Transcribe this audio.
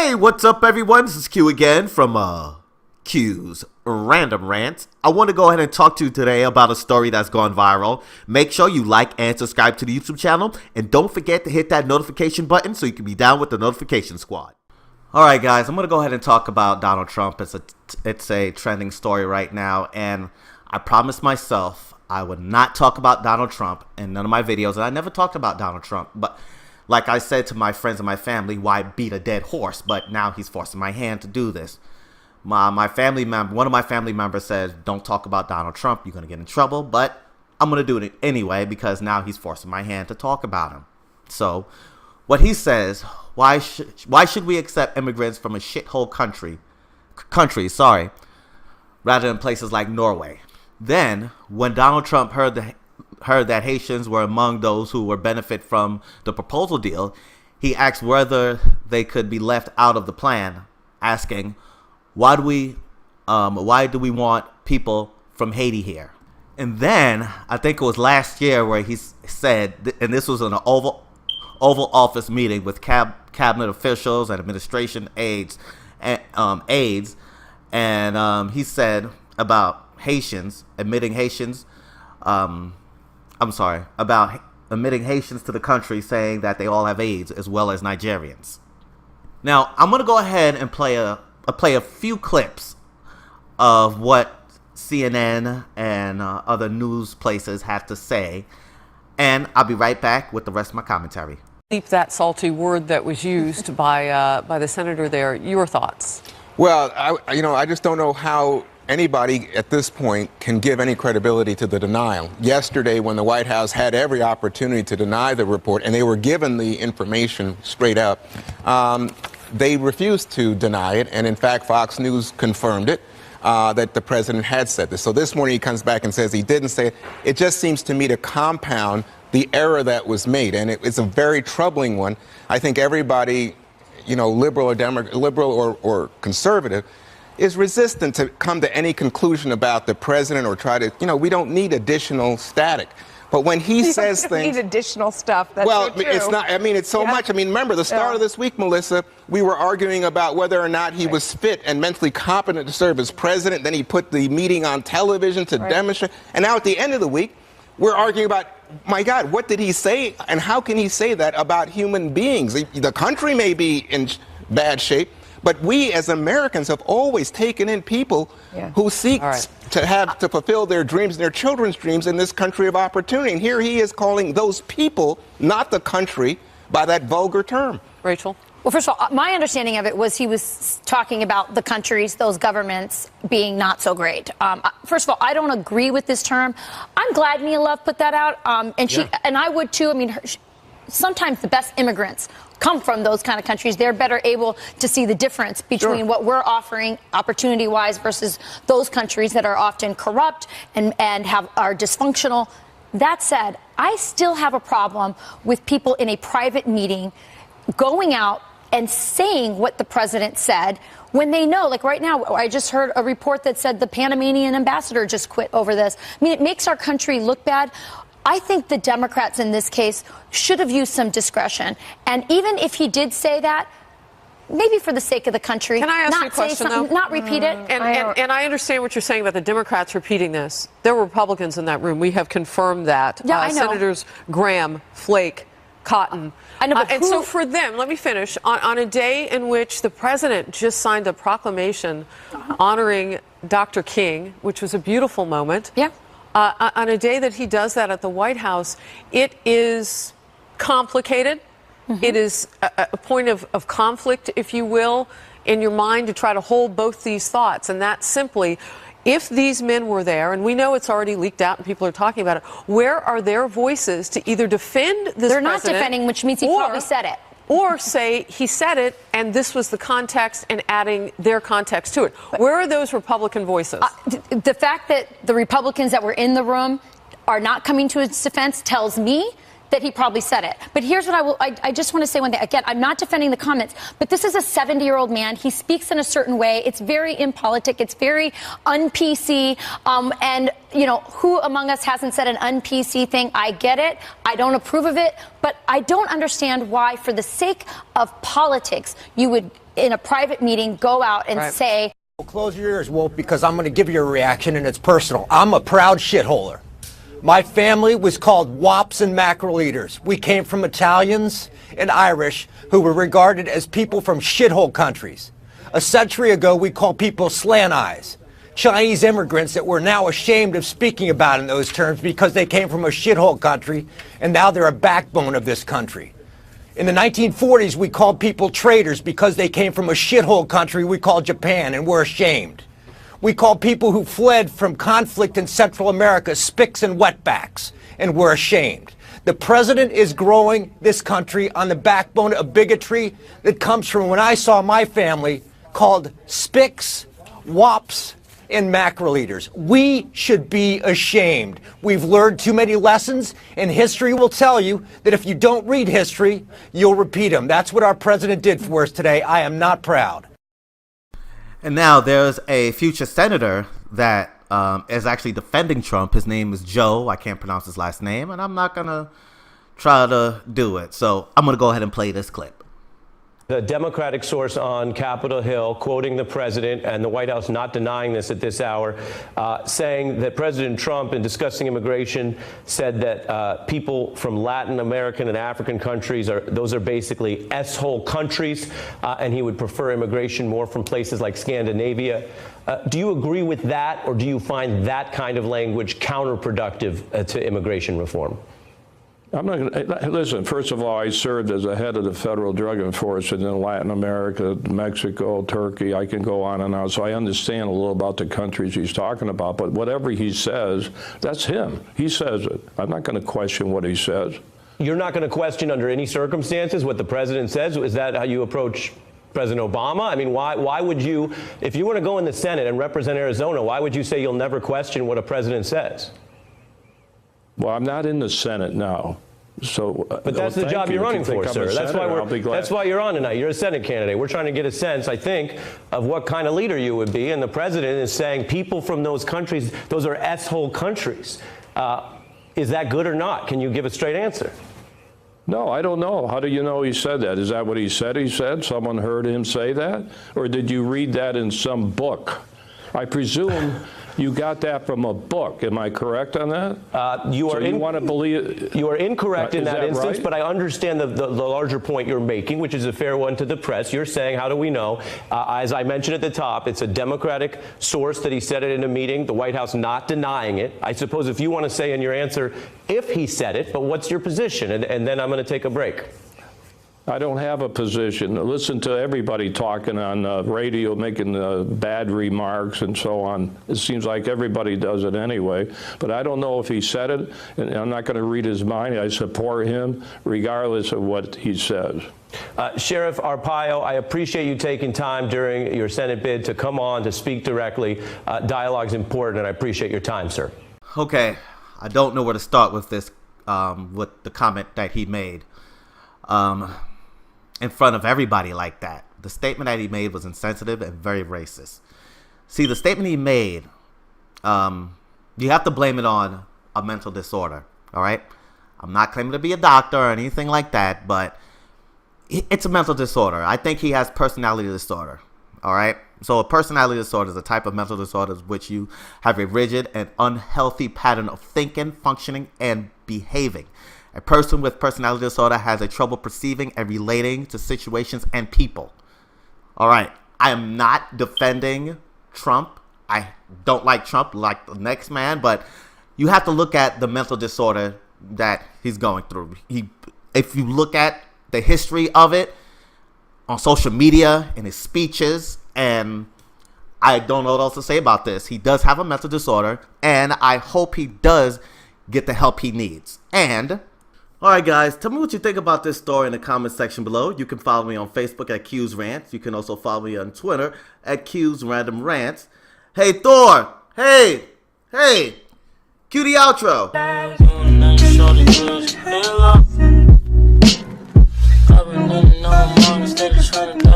Hey, what's up, everyone? This is Q again from Q's Random Rants. I want to go ahead and talk to you today about a story that's gone viral. Make sure you like and subscribe to the YouTube channel, and don't forget to hit that notification button so you can be down with the notification squad. Alright guys, I'm going to go ahead and talk about Donald Trump. It's a trending story right now, and I promised myself I would not talk about Donald Trump in none of my videos, and I never talked about Donald Trump, but like I said to my friends and my family, why beat a dead horse? But now he's forcing my hand to do this. One of my family members says, don't talk about Donald Trump, you're going to get in trouble. But I'm going to do it anyway because now he's forcing my hand to talk about him. So what he says, why should we accept immigrants from a shithole country, rather than places like Norway? Then, when Donald Trump heard that Haitians were among those who would benefit from the proposal deal, he asked whether they could be left out of the plan, asking, why do we want people from Haiti here? And then, I think it was last year where he said, and this was in an Oval Office meeting with cabinet officials and administration aides, and he said about Haitians, admitting Haitians to the country, saying that they all have AIDS as well as Nigerians. Now, I'm going to go ahead and play a few clips of what CNN and other news places have to say, and I'll be right back with the rest of my commentary. That salty word that was used by the senator there. Your thoughts? Well, I just don't know how anybody at this point can give any credibility to the denial. Yesterday, when the White House had every opportunity to deny the report, and they were given the information straight up, they refused to deny it. And in fact, Fox News confirmed it, that the president had said this. So this morning he comes back and says he didn't say it. It just seems to me to compound the error that was made. And it's a very troubling one. I think everybody, liberal or conservative, is resistant to come to any conclusion about the president or try to, we don't need additional static. But when he says things, need additional stuff. That's well, so true. it's not. It's so much. Remember the start of this week, Melissa. We were arguing about whether or not he was fit and mentally competent to serve as president. Then he put the meeting on television to demonstrate. And now at the end of the week, we're arguing about, my God, what did he say, and how can he say that about human beings? The country may be in bad shape, but we as Americans have always taken in people who seek to fulfill their dreams and their children's dreams in this country of opportunity. And here he is calling those people, not the country, by that vulgar term. Rachel? Well, first of all, my understanding of it was he was talking about the countries, those governments being not so great. First of all, I don't agree with this term. I'm glad Mia Love put that out, and I would too. Sometimes the best immigrants come from those kind of countries. They're better able to see the difference between what we're offering opportunity-wise versus those countries that are often corrupt and are dysfunctional. That said, I still have a problem with people in a private meeting going out and saying what the president said when they know, like right now, I just heard a report that said the Panamanian ambassador just quit over this. It makes our country look bad. I think the Democrats in this case should have used some discretion. And even if he did say that, maybe for the sake of the country, can I ask you a question, though? Not repeat it. And I understand what you're saying about the Democrats repeating this. There were Republicans in that room. We have confirmed that. Yeah, I know. Senators Graham, Flake, Cotton. I know, but and so for them, let me finish. On a day in which the president just signed a proclamation honoring Dr. King, which was a beautiful moment. Yeah. On a day that he does that at the White House, it is complicated. It is a point of conflict, if you will, in your mind to try to hold both these thoughts. And that's simply, if these men were there, and we know it's already leaked out and people are talking about it, where are their voices to either defend this president? They're not defending, which means he probably said it. Or say he said it and this was the context and adding their context to it. Where are those Republican voices? The fact that the Republicans that were in the room are not coming to his defense tells me that he probably said it. But here's what I just want to say one thing. Again, I'm not defending the comments, but this is a 70-year-old man. He speaks in a certain way. It's very impolitic. It's very un-PC. And, you know, who among us hasn't said an un-PC thing? I get it. I don't approve of it. But I don't understand why, for the sake of politics, you would, in a private meeting, go out and say... Well, close your ears, Wolf, because I'm going to give you a reaction, and it's personal. I'm a proud shitholer. My family was called wops and mackerel eaters. We came from Italians and Irish who were regarded as people from shithole countries. A century ago, we called people slant eyes. Chinese immigrants that we're now ashamed of speaking about in those terms because they came from a shithole country, and now they're a backbone of this country. In the 1940s, we called people traitors because they came from a shithole country we called Japan, and we're ashamed. We called people who fled from conflict in Central America spics and wetbacks, and we're ashamed. The president is growing this country on the backbone of bigotry that comes from when I saw my family called spics, wops, and mackerel eaters. We should be ashamed. We've learned too many lessons, and history will tell you that if you don't read history, you'll repeat them. That's what our president did for us today. I am not proud. And now there's a future senator that is actually defending Trump. His name is Joe. I can't pronounce his last name, and I'm not going to try to do it. So I'm going to go ahead and play this clip. The Democratic source on Capitol Hill quoting the president and the White House not denying this at this hour, saying that President Trump, in discussing immigration, said that people from Latin American and African countries those are basically S-hole countries, and he would prefer immigration more from places like Scandinavia. Do you agree with that, or do you find that kind of language counterproductive to immigration reform? I'm not going to listen. First of all, I served as a head of the Federal Drug Enforcement in Latin America, Mexico, Turkey. I can go on and on. So I understand a little about the countries he's talking about. But whatever he says, that's him. He says it. I'm not going to question what he says. You're not going to question under any circumstances what the president says? Is that how you approach President Obama? I mean, why would you, if you were to go in the Senate and represent Arizona, why would you say you'll never question what a president says? Well, I'm not in the Senate now. So, but that's the job you're running for, sir. That's why you're on tonight. You're a Senate candidate. We're trying to get a sense, I think, of what kind of leader you would be. And the president is saying people from those countries, those are S-hole countries. Is that good or not? Can you give a straight answer? No, I don't know. How do you know he said that? Is that what he said? He said someone heard him say that? Or did you read that in some book? I presume you got that from a book. Am I correct on that? You are incorrect in that instance, right? but I understand the larger point you're making, which is a fair one to the press. You're saying, how do we know? As I mentioned at the top, it's a Democratic source that he said it in a meeting, the White House not denying it. I suppose if you want to say in your answer if he said it, but what's your position? And then I'm going to take a break. I don't have a position. Listen to everybody talking on radio, making bad remarks and so on. It seems like everybody does it anyway. But I don't know if he said it, and I'm not going to read his mind. I support him regardless of what he says. Sheriff Arpaio, I appreciate you taking time during your Senate bid to come on to speak directly. Dialogue's important, and I appreciate your time, sir. Okay, I don't know where to start with this, with the comment that he made. In front of everybody like that. The statement that he made was insensitive and very racist. See, the statement he made, you have to blame it on a mental disorder, all right? I'm not claiming to be a doctor or anything like that, but it's a mental disorder. I think he has personality disorder, all right? So a personality disorder is a type of mental disorder in which you have a rigid and unhealthy pattern of thinking, functioning, and behaving. A person with personality disorder has a trouble perceiving and relating to situations and people. All right. I am not defending Trump. I don't like Trump like the next man, but you have to look at the mental disorder that he's going through. If you look at the history of it on social media, in his speeches, and I don't know what else to say about this. He does have a mental disorder, and I hope he does get the help he needs. And alright guys, tell me what you think about this story in the comment section below. You can follow me on Facebook at Q's Rants. You can also follow me on Twitter at Q's Random Rants. Hey Thor! Hey! Cue the outro! shorty, where's your halo? I've been in the wrong instead of trying to